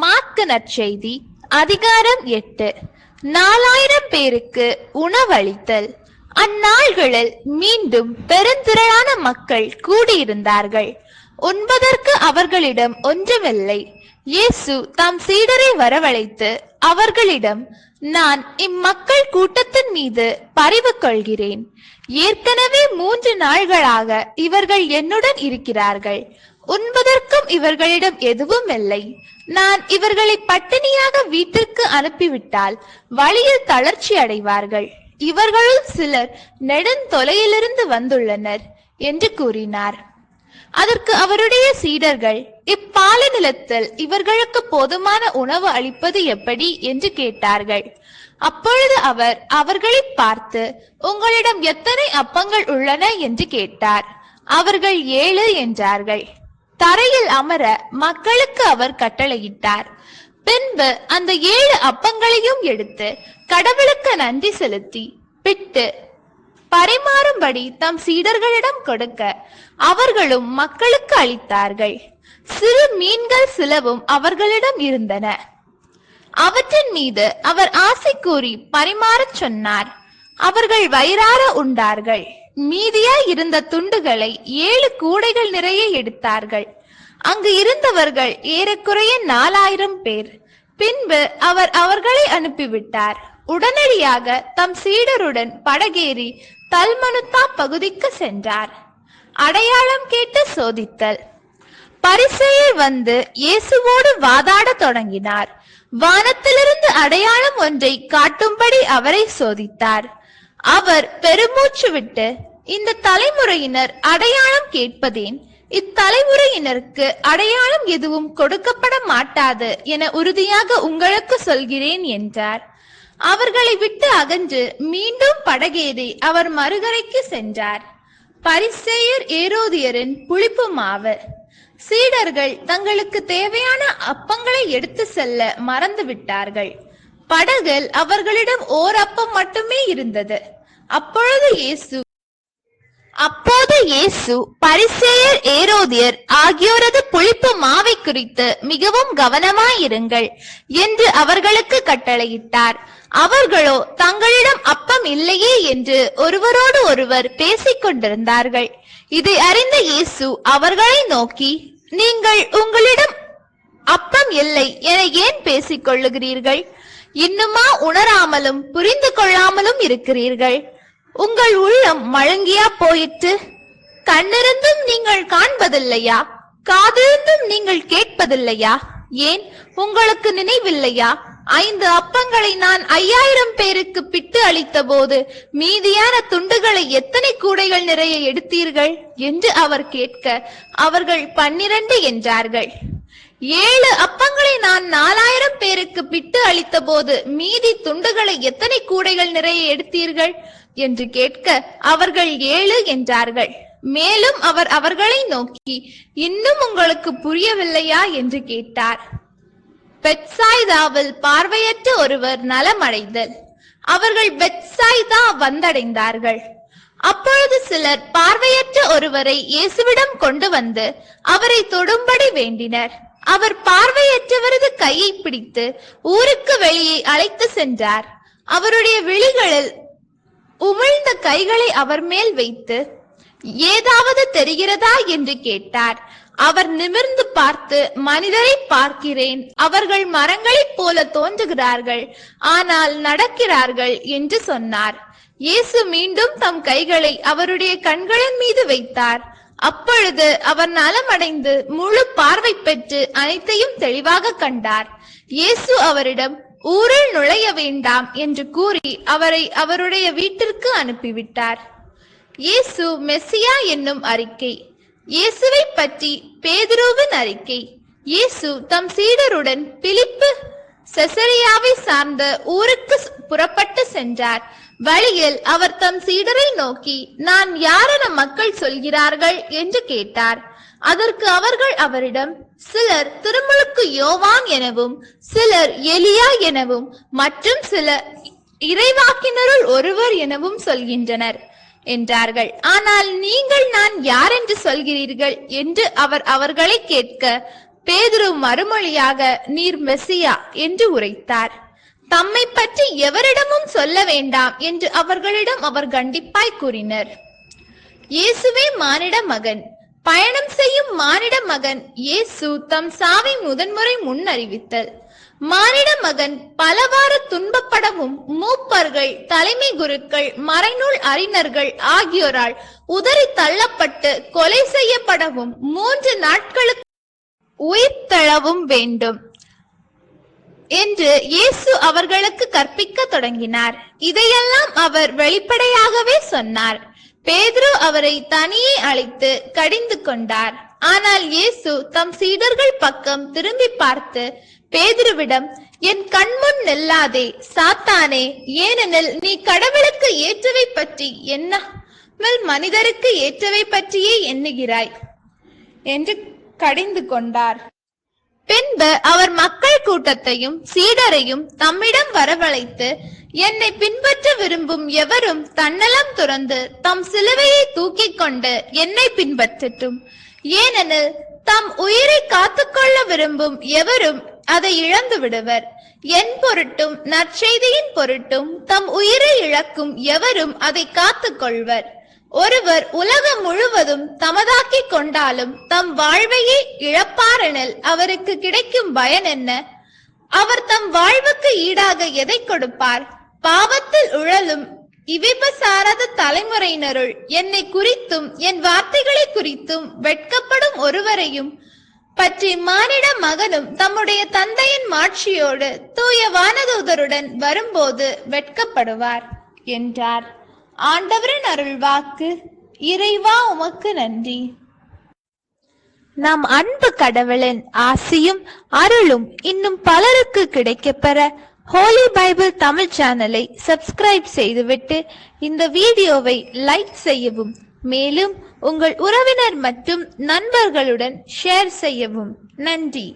மாற்கு நற்செய்தி அதிகாரம் 8. 4000 பேருக்கு உணவளித்தல். அந்நாள்களில் மீண்டும் பெருந்திரளான மக்கள் கூடியிருந்தார்கள். உண்பதற்கு அவர்களிடம் ஒன்றுமில்லை. இயேசு தம் சீடரை வரவழைத்து அவர்களிடம், நான் இம்மக்கள் கூட்டத்தின் மீது பரிவு கொள்கிறேன். ஏற்கனவே 3 நாள்களாக இவர்கள் என்னுடன் இருக்கிறார்கள். உண்பதற்கும் இவர்களிடம் எதுவும் இல்லை. நான் இவர்களை பட்டினியாக வீட்டிற்கு அனுப்பிவிட்டால் வழியில் தளர்ச்சி அடைவார்கள். இவர்களுள் சிலர் நெடுந்தொலையிலிருந்து வந்துள்ளனர் என்று கூறினார். அதற்கு அவருடைய சீடர்கள், இப்பாலை நிலத்தில் இவர்களுக்கு போதுமான உணவு அளிப்பது எப்படி என்று கேட்டார்கள். அப்பொழுது அவர் அவர்களை பார்த்து, உங்களிடம் எத்தனை அப்பங்கள் உள்ளன என்று கேட்டார். அவர்கள் 7 என்றார்கள். தரையில் அமர மக்களுக்கு அவர் கட்டளையிட்டார். பின்பு அந்த 7 அப்பங்களையும் எடுத்து கடவுளுக்கு நன்றி செலுத்தி பிட்டு பரிமாறும்படி தம் சீடர்களிடம் கொடுக்க அவர்களும் மக்களுக்கு அளித்தார்கள். சிறு மீன்கள் சிலவும் அவர்களிடம் இருந்தன. அவற்றின் மீது அவர் ஆசை கூறி பரிமாறச் சொன்னார். அவர்கள் வயிறார உண்டார்கள். மீதியாய் இருந்த துண்டுகளை 7 கூடைகள் நிறைய எடுத்தார்கள். அங்கு இருந்தவர்கள் ஏறக்குறைய 4000 பேர். பின்பு அவர் அவர்களை அனுப்பிவிட்டார். உடனடியாக தம் சீடருடன் படகேறி தல்மனுத்தா பகுதிக்கு சென்றார். அடையாளம் கேட்டு சோதித்தல். பரிசேயர் வந்து இயேசுவோடு வாதாட தொடங்கினார். வானத்திலிருந்து அடையாளம் ஒன்றை காட்டும்படி அவரை சோதித்தார். அவர் பெருமூச்சு விட்டு, இந்த தலைமுறையினர் அடையாளம் கேட்பதேன்? இத்தலைமுறையினருக்கு அடையாளம் எதுவும் கொடுக்கப்பட மாட்டாது என உறுதியாக உங்களுக்கு சொல்கிறேன் என்றார். அவர்களை விட்டு அகன்று மீண்டும் படகேறி அவர் மறுகரைக்கு சென்றார். பரிசேயர் ஏரோதியரின் புளிப்பு மாவு. சீடர்கள் தங்களுக்கு தேவையான அப்பங்களை எடுத்து செல்ல மறந்து விட்டார்கள். படகில் அவர்களிடம் ஓர் அப்பம் மட்டுமே இருந்தது. அப்போது இயேசு பரிசேயர் ஏரோதியர் ஆகியோரது புளிப்பு மாவை குறித்து மிகவும் கவனமாயிருங்கள் என்று அவர்களுக்கு கட்டளையிட்டார். அவர்களோ தங்களிடம் அப்பம் இல்லையே என்று ஒருவரோடு ஒருவர் பேசிக் கொண்டிருந்தார்கள். இதை அறிந்த இயேசு அவர்களை நோக்கி, நீங்கள் உங்களிடம் அப்பம் இல்லை என ஏன் பேசிக் கொள்ளுகிறீர்கள்? இன்னுமா உணராமலும் புரிந்து கொள்ளாமலும் இருக்கிறீர்கள்? உங்கள் உள்ளம் மழுங்கியா போயிற்று? கண்ணிருந்தும் நீங்கள் காண்பதில்லையா? காதிருந்தும் நீங்கள் கேட்பதில்லையா? ஏன் உங்களுக்கு நினைவில்லையா? 5 அப்பங்களை நான் 5000 பேருக்கு பிட்டு அளித்த போது மீதியான துண்டுகளை எத்தனை கூடைகள் நிறைய எடுத்தீர்கள் என்று அவர் கேட்க, அவர்கள் 12 என்றார்கள். 7 அப்பங்களை நான் 4000 பேருக்கு பிட்டு அளித்த போது மீதி துண்டுகளை எத்தனை கூடைகள் நிறைய எடுத்தீர்கள் என்று கேட்க, அவர்கள் 7 என்றார்கள். மேலும் அவர் அவர்களை நோக்கி, இன்னும் உங்களுக்கு புரியவில்லையா என்று கேட்டார். பெத்சாய்தாவில் பார்வையற்ற ஒருவர் நலமடைதல். அவர்கள் பெத்சாய்தா வந்தடைந்தார்கள். அப்பொழுது சிலர் பார்வையற்ற ஒருவரை இயேசுவிடம் கொண்டு வந்து அவரை தொடும்படி வேண்டினர். அவர் பார்வையற்றவரது கையை பிடித்து ஊருக்கு வெளியே அழைத்து சென்றார். அவருடைய விழிகளில் உமிழ்ந்த கைகளை அவர் மேல் வைத்து, ஏதாவது தெரிகிறதா என்று கேட்டார். அவர் நிமிர்ந்து பார்த்து, மனிதரை பார்க்கிறேன், அவர்கள் மரங்களைப் போல தோன்றுகிறார்கள், ஆனால் நடக்கிறார்கள் என்று சொன்னார். இயேசு மீண்டும் தம் கைகளை அவருடைய கண்களின் மீது வைத்தார். அப்பொழுது அவர் நலமடைந்து முழு பார்வை பெற்று அனைத்தையும் தெளிவாக கண்டார். இயேசு அவரிடம், ஊரில் நுழைய வேண்டாம் என்று கூறி அவரை அவருடைய வீட்டிற்கு அனுப்பிவிட்டார். இயேசு மெசியா என்னும் அறிக்கை. இயேசுவை பற்றி பேதுருவின் அறிக்கை. இயேசு தம் சீடருடன் பிலிப்பு செசரியாவை சார்ந்த ஊருக்கு புறப்பட்டு சென்றார். வழியில் அவர் தம் சீடரை நோக்கி, நான் யாரென மக்கள் சொல்கிறார்கள் என்று கேட்டார். அதற்கு அவர்கள் அவரிடம், சிலர் திருமுழுக்கு யோவான் எனவும், சிலர் எலியா எனவும், மற்றும் சிலர் இறைவாக்கினருள் ஒருவர் எனவும் சொல்கின்றனர் என்றார்கள். ஆனால் நீங்கள் நான் யார் என்று சொல்கிறீர்கள் என்று அவர் அவர்களை கேட்க, பேதுரு மறுமொழியாக, நீர் மெசியா என்று உரைத்தார். தம்மை பற்றி எவரிடமும் சொல்ல வேண்டாம் என்று அவர்களிடம் அவர் கண்டிப்பாய் கூறினர். இயேசுவே மானிட மகன். பயணம் செய்யும் மானிட மகன் இயேசு தம் சாவை முதன்முறை முன் அறிவித்தல். மானிட மகன் பலவாறு துன்பப்படவும் மூப்பர்கள், தலைமை குருக்கள், மறைநூல் அறிஞர்கள் ஆகியோரால் உதறி தள்ளப்பட்டு கொலை செய்யப்படவும் 3 நாட்களுக்கு உயிர் தழவும் வேண்டும் என்று இயேசு அவர்களுக்கு கற்பிக்க தொடங்கினார். இதையெல்லாம் அவர் வெளிப்படையாகவே சொன்னார். பேதுரு அவரை தனியே அழைத்து கடிந்து கொண்டார். ஆனால் இயேசு தம் சீடர்கள் பக்கம் திரும்பி பார்த்து பேதுருவிடம், என் கண்முன் நில்லாதே சாத்தானே, ஏனெனில் நீ கடவுளுக்கு ஏற்றவை பற்றி எண்ணாமல் மனிதருக்கு ஏற்றவை பற்றியே எண்ணுகிறாய் என்று கடிந்து கொண்டார். பின்பு அவர் மக்கள் கூட்டத்தையும் சீடரையும் தம்மிடம் வரவழைத்து, என்னை பின்பற்ற விரும்பும் எவரும் தன்னலம் துறந்து தம் சிலுவையை தூக்கிக் கொண்டு என்னை பின்பற்றட்டும். ஏனெனில் தம் உயிரை காத்துக்கொள்ள விரும்பும் எவரும் அதை இழந்து விடுவர். என் பொருட்டும் நற்செய்தியின் பொருட்டும் தம் உயிரை இழக்கும் எவரும் அதை காத்துக் கொள்வர். ஒருவர் உலகம் முழுவதும் தமதாக்கிக் கொண்டாலும் தம் வாழ்வையே இழப்பாரெனில் அவருக்கு கிடைக்கும் பயன் என்ன? அவர் தம் வாழ்வுக்கு ஈடாக எதை கொடுப்பார்? பாவத்தில் உழலும் இவிபசாராத தலைமுறையினருள் என்னை குறித்தும் என் வார்த்தைகளை குறித்தும் வெட்கப்படும் ஒருவரையும் பற்றி மானிட மகனும் தம்முடைய தந்தையின் மாட்சியோடு தூய வானதூதருடன் வரும்போது வெட்கப்படுவார் என்றார். ஆண்டவரின் அருள்வாக்கு. இறைவா உமக்கு நன்றி. நம் அன்பு கடவுளின் ஆசியும் அருளும் இன்னும் பலருக்கு கிடைக்கப்பெற ஹோலி பைபிள் தமிழ் சேனலை சப்ஸ்கிரைப் செய்துவிட்டு இந்த வீடியோவை லைக் செய்யவும், மேலும் உங்கள் உறவினர் மற்றும் நண்பர்களுடன் ஷேர் செய்யவும். நன்றி.